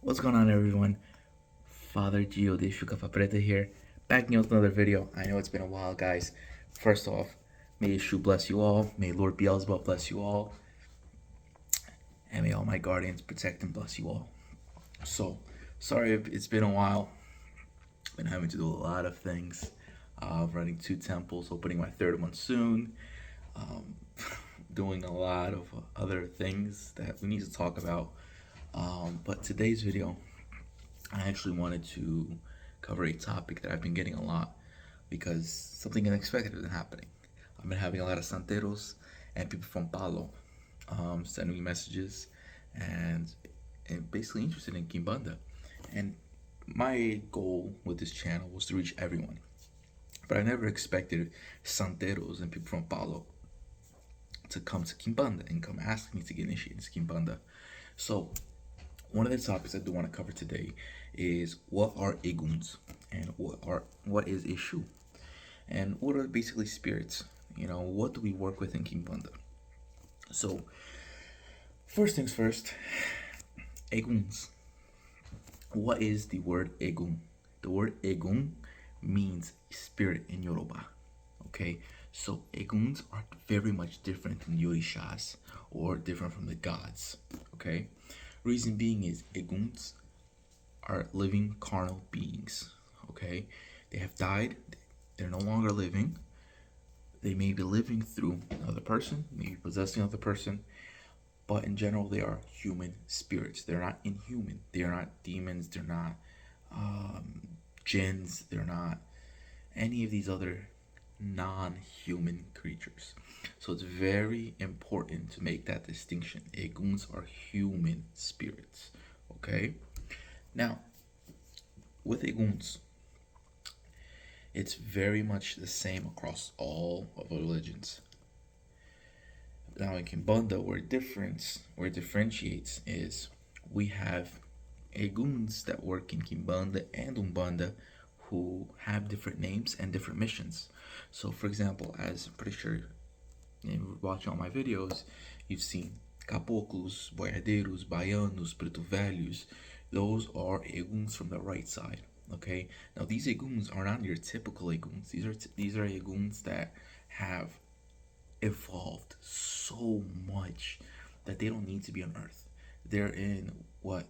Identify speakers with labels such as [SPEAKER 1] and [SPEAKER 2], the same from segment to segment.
[SPEAKER 1] What's going on, everyone? Father Gio de Preta here, backing out with another video. I know it's been a while, guys. First off, may Yeshu bless you all. May Lord Beelzebub bless you all. And may all my guardians protect and bless you all. So, sorry if it's been a while. Been having to do a lot of things. Running 2 temples, opening my third one soon. Um, doing a lot of other things that we need to talk about. But today's video, I actually wanted to cover a topic that I've been getting a lot because something unexpected has been happening. I've been having a lot of santeros and people from Palo sending me messages and basically interested in Kimbanda. And my goal with this channel was to reach everyone. But I never expected santeros and people from Palo to come to Kimbanda and come ask me to get initiated in Kimbanda. So one of the topics I do want to cover today is what are Eguns and what is Eshu and what are basically spirits. What do we work with in Kimbanda? So first things first, Eguns. What is the word Egun? The word Egun means spirit in Yoruba. Okay, so Eguns are very much different than Yorishas or different from the gods. Okay, reason being is Eguns are living carnal beings. Okay, they have died, they're no longer living. They may be living through another person, maybe possessing another person, but in general, they are human spirits. They're not inhuman. They are not demons. They're not jinns. They're not any of these other non-human creatures. So it's very important to make that distinction. Eguns are human spirits. Okay? Now, with Eguns, it's very much the same across all of the religions. Now in Kimbanda, where it differentiates is we have Eguns that work in Kimbanda and Umbanda who have different names and different missions. So for example, as I'm pretty sure you're watching all my videos, you've seen Caboclos, Boiadeiros, Baianos, Preto Velhos. Those are Eguns from the right side. Okay. Now these Eguns are not your typical Eguns. These are Eguns that have evolved so much that they don't need to be on Earth. They're in what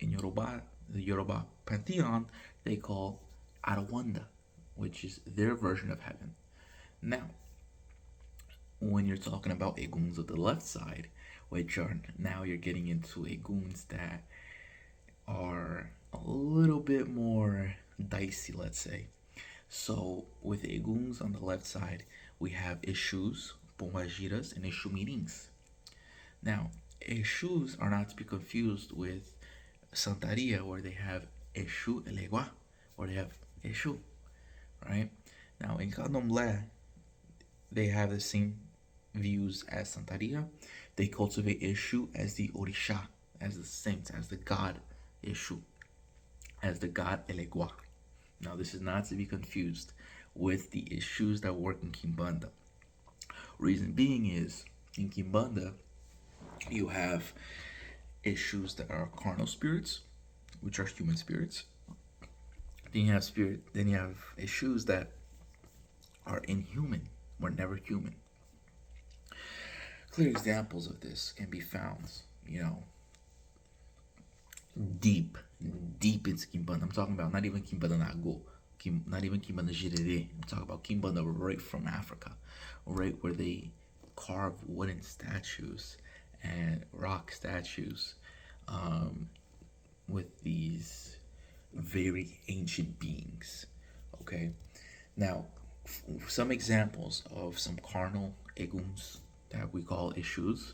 [SPEAKER 1] in Yoruba, the Yoruba pantheon, they call Arawanda, which is their version of heaven. Now, when you're talking about Eguns of the left side, which are now you're getting into Eguns that are a little bit more dicey, let's say. So with Eguns on the left side, we have Exus, Pombagiras, and Exumirins. Now, Exus are not to be confused with Santaria, where they have Exu Elegua, where they have Exu, right? Now, in Candomblé, they have the same views as Santaria. They cultivate Exu as the Orisha, as the saint, as the god Exu, as the god Elegua. Now, this is not to be confused with the Exus that work in Kimbanda. Reason being is, in Kimbanda, you have Exus that are carnal spirits, which are human spirits. Then you have Exus that are inhuman, were never human. Clear examples of this can be found, deep into Kimbanda. I'm talking about not even Kimbanda Nago, not even Kimbanda Jirere. I'm talking about Kimbanda right from Africa, right where they carve wooden statues and rock statues with these very ancient beings. Okay, now some examples of some carnal Eguns that we call Exus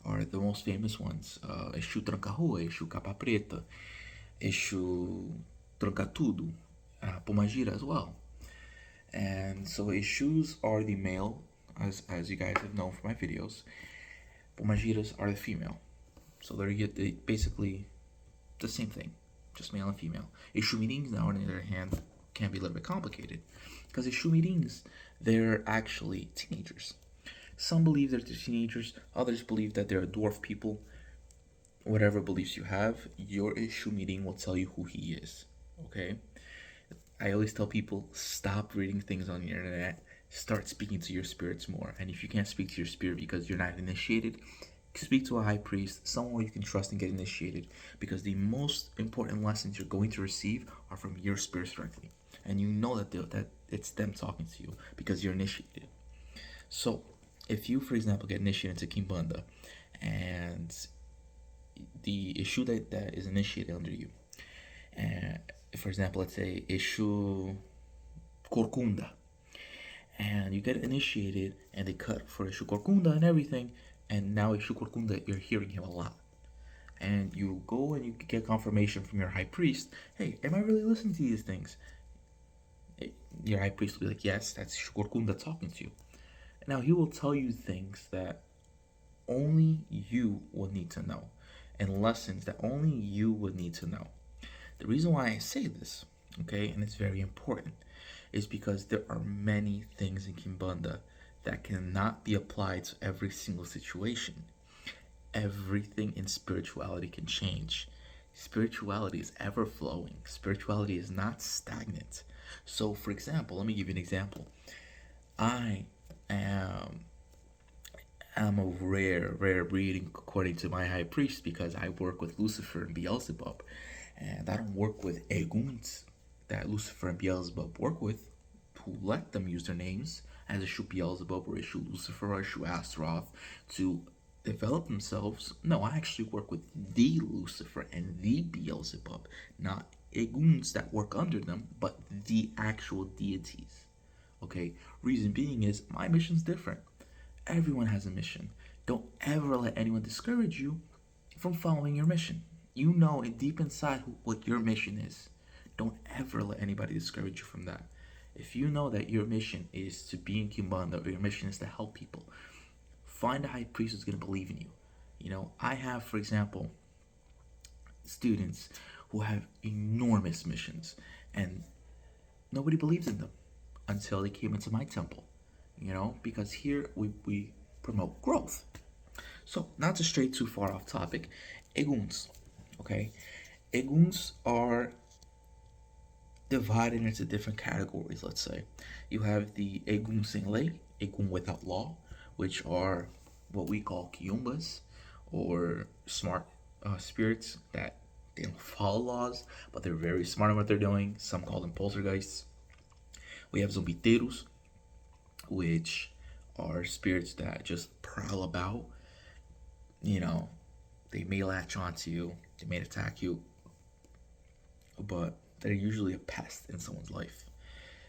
[SPEAKER 1] are the most famous ones. Exu Tranca-Rua, Exu Capa Preta, Exu Tranca-Tudo, Pomagira as well. And so Exus are the male, as you guys have known from my videos. Pomagiras are the female. So they basically the same thing, just male and female. Exumirins, now, on the other hand, can be a little bit complicated because Exumirins, they're actually teenagers. Some believe they're teenagers, others believe that they're dwarf people. whatever beliefs you have, your issue meeting will tell you who he is. Okay? I always tell people, stop reading things on the internet. Start speaking to your spirits more. And if you can't speak to your spirit because you're not initiated, speak to a high priest, someone you can trust and get initiated. Because the most important lessons you're going to receive are from your spirit directly. And you know that it's them talking to you because you're initiated. So, if you, for example, get initiated into Kimbanda and the issue that is initiated under you, and for example, let's say issue Corcunda, and you get initiated and they cut for issue Corcunda and everything, and now issue Corcunda, you're hearing him a lot. And you go and you get confirmation from your high priest, hey, am I really listening to these things? Your high priest will be like, yes, that's Corcunda talking to you. Now he will tell you things that only you will need to know, and lessons that only you would need to know. The reason why I say this, okay, and it's very important, is because there are many things in Kimbanda that cannot be applied to every single situation. Everything in spirituality can change. Spirituality is ever flowing. Spirituality is not stagnant. So, for example, let me give you an example. I am I'm a rare breed according to my high priest because I work with Lucifer and Beelzebub, and I don't work with Eguns that Lucifer and Beelzebub work with, who let them use their names as Eshu Beelzebub or Eshu Lucifer or Eshu Astaroth to develop themselves. No, I actually work with the Lucifer and the Beelzebub, not Eguns that work under them, but the actual deities. Okay, reason being is my mission's different. Everyone has a mission. Don't ever let anyone discourage you from following your mission. You know deep inside what your mission is. Don't ever let anybody discourage you from that. If you know that your mission is to be in Kimbanda or your mission is to help people, find a high priest who's going to believe in you. You know, I have, for example, students who have enormous missions and nobody believes in them until they came into my temple, because here we promote growth. So, not to stray too far off topic, Eguns, okay? Eguns are divided into different categories, let's say. You have the Egun Sinlay, Egun without law, which are what we call Kiumbas, or smart spirits that they don't follow laws, but they're very smart in what they're doing. Some call them poltergeists. We have Zombiteiros, which are spirits that just prowl about. They may latch onto you, they may attack you, but they're usually a pest in someone's life.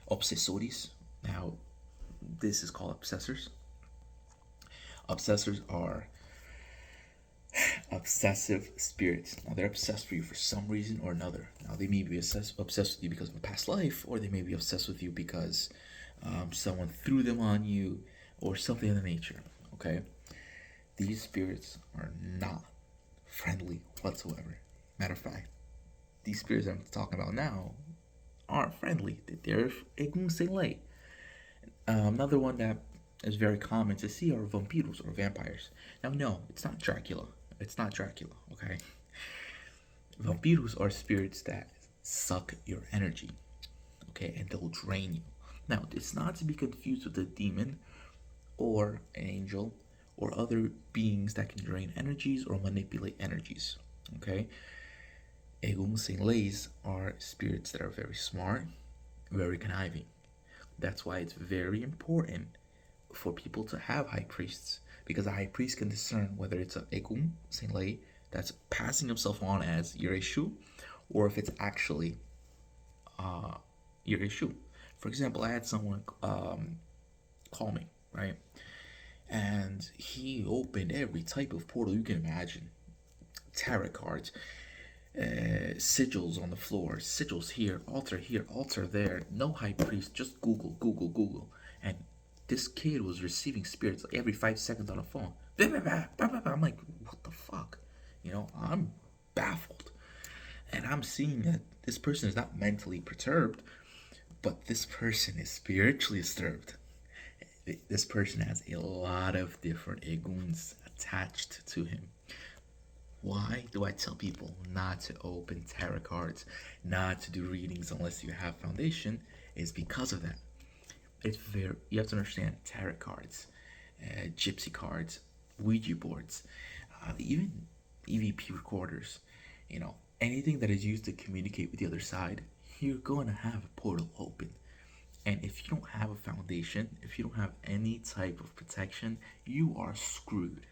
[SPEAKER 1] Obsessores, now this is called obsessors. Obsessors are obsessive spirits. Now they're obsessed with you for some reason or another. Now they may be obsessed with you because of a past life, or they may be obsessed with you because someone threw them on you, or something of the nature. Okay, these spirits are not friendly whatsoever. Matter of fact, these spirits I'm talking about now aren't friendly. They're late. Another one that is very common to see are vampiros or vampires. Now, no, it's not Dracula. It's not Dracula, okay? Vampiros are spirits that suck your energy, okay, and they'll drain you. Now, it's not to be confused with a demon or an angel or other beings that can drain energies or manipulate energies, okay? Eguns and Lays are spirits that are very smart, very conniving. That's why it's very important for people to have high priests, because a high priest can discern whether it's a Egun Saint Lay that's passing himself on as your Eshu, or if it's actually your Eshu. For example, I had someone call me, right? And he opened every type of portal you can imagine. Tarot cards, sigils on the floor, sigils here, altar there. No high priest, just Google. And this kid was receiving spirits like every 5 seconds on the phone. I'm like, what the fuck? I'm baffled. And I'm seeing that this person is not mentally perturbed, but this person is spiritually disturbed. This person has a lot of different eguns attached to him. Why do I tell people not to open tarot cards, not to do readings unless you have foundation? Is because of that. It's very, you have to understand tarot cards, gypsy cards, Ouija boards, even EVP recorders, anything that is used to communicate with the other side, you're going to have a portal open. And if you don't have a foundation, if you don't have any type of protection, you are screwed.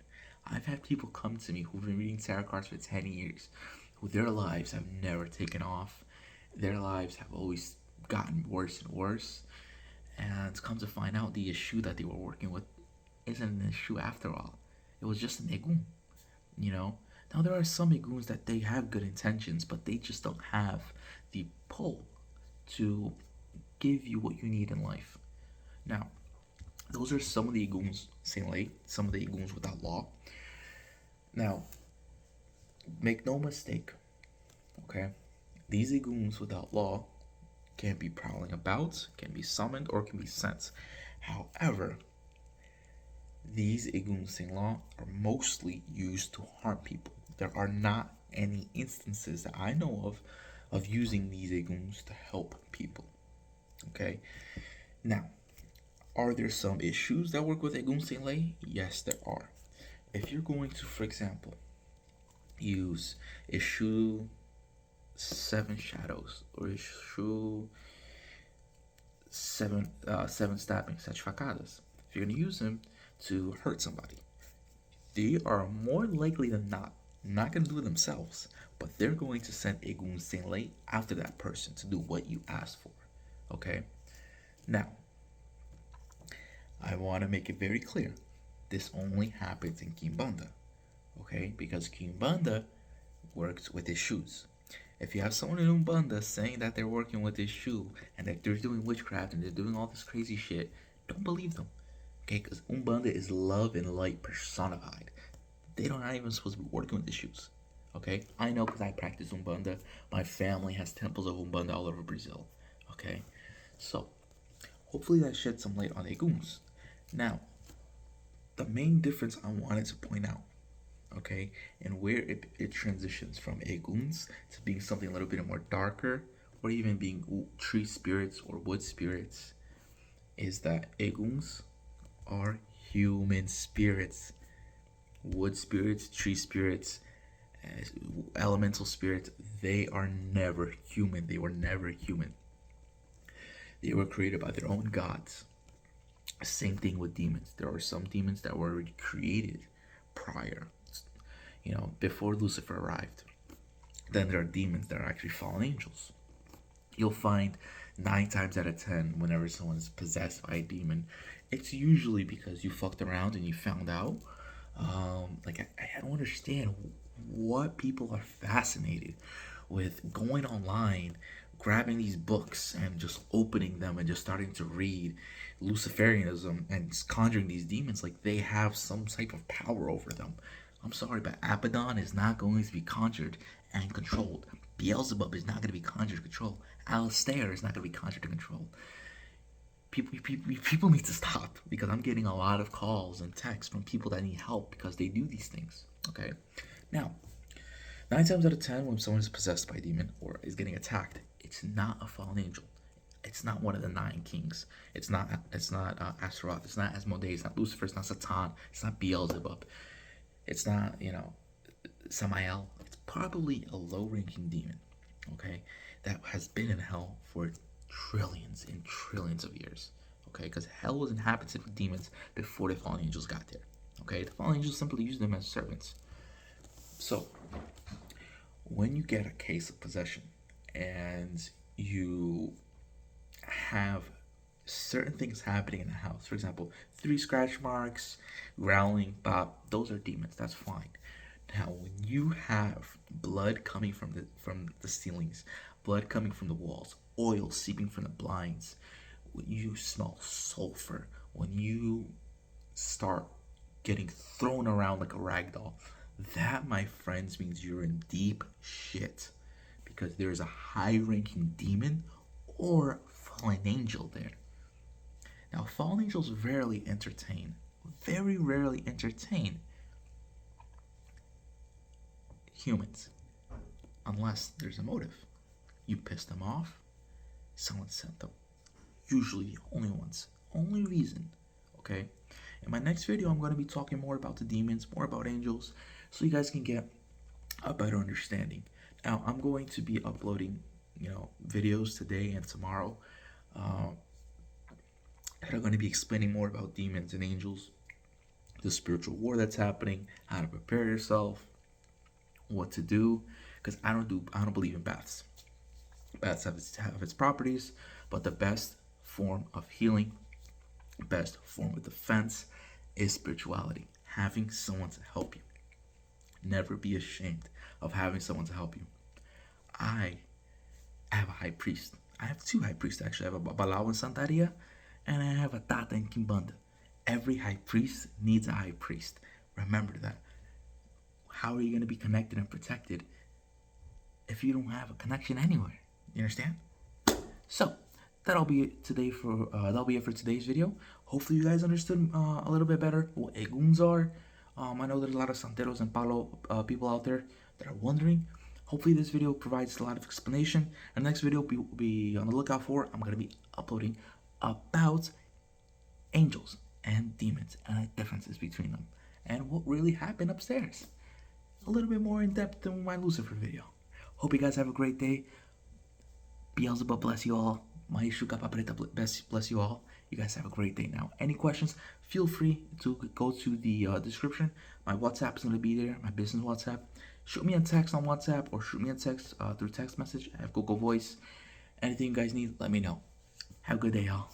[SPEAKER 1] I've had people come to me who've been reading tarot cards for 10 years, who their lives have never taken off. Their lives have always gotten worse and worse. And come to find out, the issue that they were working with isn't an issue after all. It was just an egun, you know? Now, there are some eguns that they have good intentions, but they just don't have the pull to give you what you need in life. Now, those are some of the eguns, Saint Lay, some of the eguns without law. Now, make no mistake, okay? These eguns without law can be prowling about, can be summoned, or can be sent. However, these eguns Saint law are mostly used to harm people. There are not any instances that I know of using these eguns to help people. Okay? Now, are there some issues that work with eguns Saint Lay? Yes, there are. If you're going to, for example, use issue 7 shadows or issue 7 stabbing, 7 facadas, if you're going to use them to hurt somebody, they are more likely than not going to do it themselves, but they're going to send egun Saint Lay after that person to do what you asked for. Okay? Now, I want to make it very clear. This only happens in Kimbanda. Okay? Because Kimbanda works with his shoes. If you have someone in Umbanda saying that they're working with this shoe and that they're doing witchcraft and they're doing all this crazy shit, don't believe them. Okay? Because Umbanda is love and light personified. They don't not even supposed to be working with the shoes. Okay? I know because I practice Umbanda. My family has temples of Umbanda all over Brazil. Okay? So, hopefully that sheds some light on eguns. Now, the main difference I wanted to point out, okay, and where it transitions from eguns to being something a little bit more darker, or even being tree spirits or wood spirits, is that eguns are human spirits. Wood spirits, tree spirits, elemental spirits, they are never human. They were never human. They were created by their own gods. Same thing with demons. There are some demons that were already created prior, before Lucifer arrived. Then there are demons that are actually fallen angels. You'll find 9 times out of 10, whenever someone's possessed by a demon, it's usually because you fucked around and you found out. I don't understand what people are fascinated with going online, grabbing these books and just opening them and just starting to read Luciferianism and conjuring these demons like they have some type of power over them. I'm sorry, but Abaddon is not going to be conjured and controlled. Beelzebub is not going to be conjured and controlled. Alistair is not going to be conjured and controlled. People need to stop, because I'm getting a lot of calls and texts from people that need help because they do these things. Okay? Now, 9 times out of 10, when someone is possessed by a demon or is getting attacked, it's not a fallen angel. It's not one of the 9 kings. It's not Astaroth. It's not Asmodeus. It's not Lucifer. It's not Satan. It's not Beelzebub. It's not, Samael. It's probably a low-ranking demon, okay, that has been in hell for trillions and trillions of years, okay, because hell was inhabited with demons before the fallen angels got there, okay. The fallen angels simply used them as servants. So, when you get a case of possession and you have certain things happening in the house, for example, 3 scratch marks, growling, bop, those are demons. That's fine. Now, when you have blood coming from the ceilings, blood coming from the walls, oil seeping from the blinds, when you smell sulfur, when you start getting thrown around like a rag doll, that, my friends, means you're in deep shit, because there is a high-ranking demon or fallen angel there. Now, fallen angels very rarely entertain humans, unless there's a motive. You piss them off, someone sent them. Usually, only once. Only reason. Okay? In my next video, I'm going to be talking more about the demons, more about angels, so you guys can get a better understanding. Now, I'm going to be uploading, videos today and tomorrow that are going to be explaining more about demons and angels, the spiritual war that's happening, how to prepare yourself, what to do, because I don't believe in baths. Baths have its properties, but the best form of healing, best form of defense is spirituality. Having someone to help you. Never be ashamed of having someone to help you. I have a high priest. I have two high priests actually. I have a Babalao in Santaria, and I have a Tata in Kimbanda. Every high priest needs a high priest. Remember that. How are you going to be connected and protected if you don't have a connection anywhere? You understand? So that'll be it for today's video. Hopefully you guys understood a little bit better what Eguns are. I know there's a lot of Santeros and Palo people out there that are wondering. Hopefully this video provides a lot of explanation. And the next video will be on the lookout for. I'm going to be uploading about angels and demons and the differences between them and what really happened upstairs. A little bit more in depth than my Lucifer video. Hope you guys have a great day. Beelzebub bless you all. Maishuka Papreta bless you all. You guys have a great day now. Any questions, feel free to go to the description. My WhatsApp is going to be there, my business WhatsApp. Shoot me a text on WhatsApp or shoot me a text through text message. I have Google Voice. Anything you guys need, let me know. Have a good day, y'all.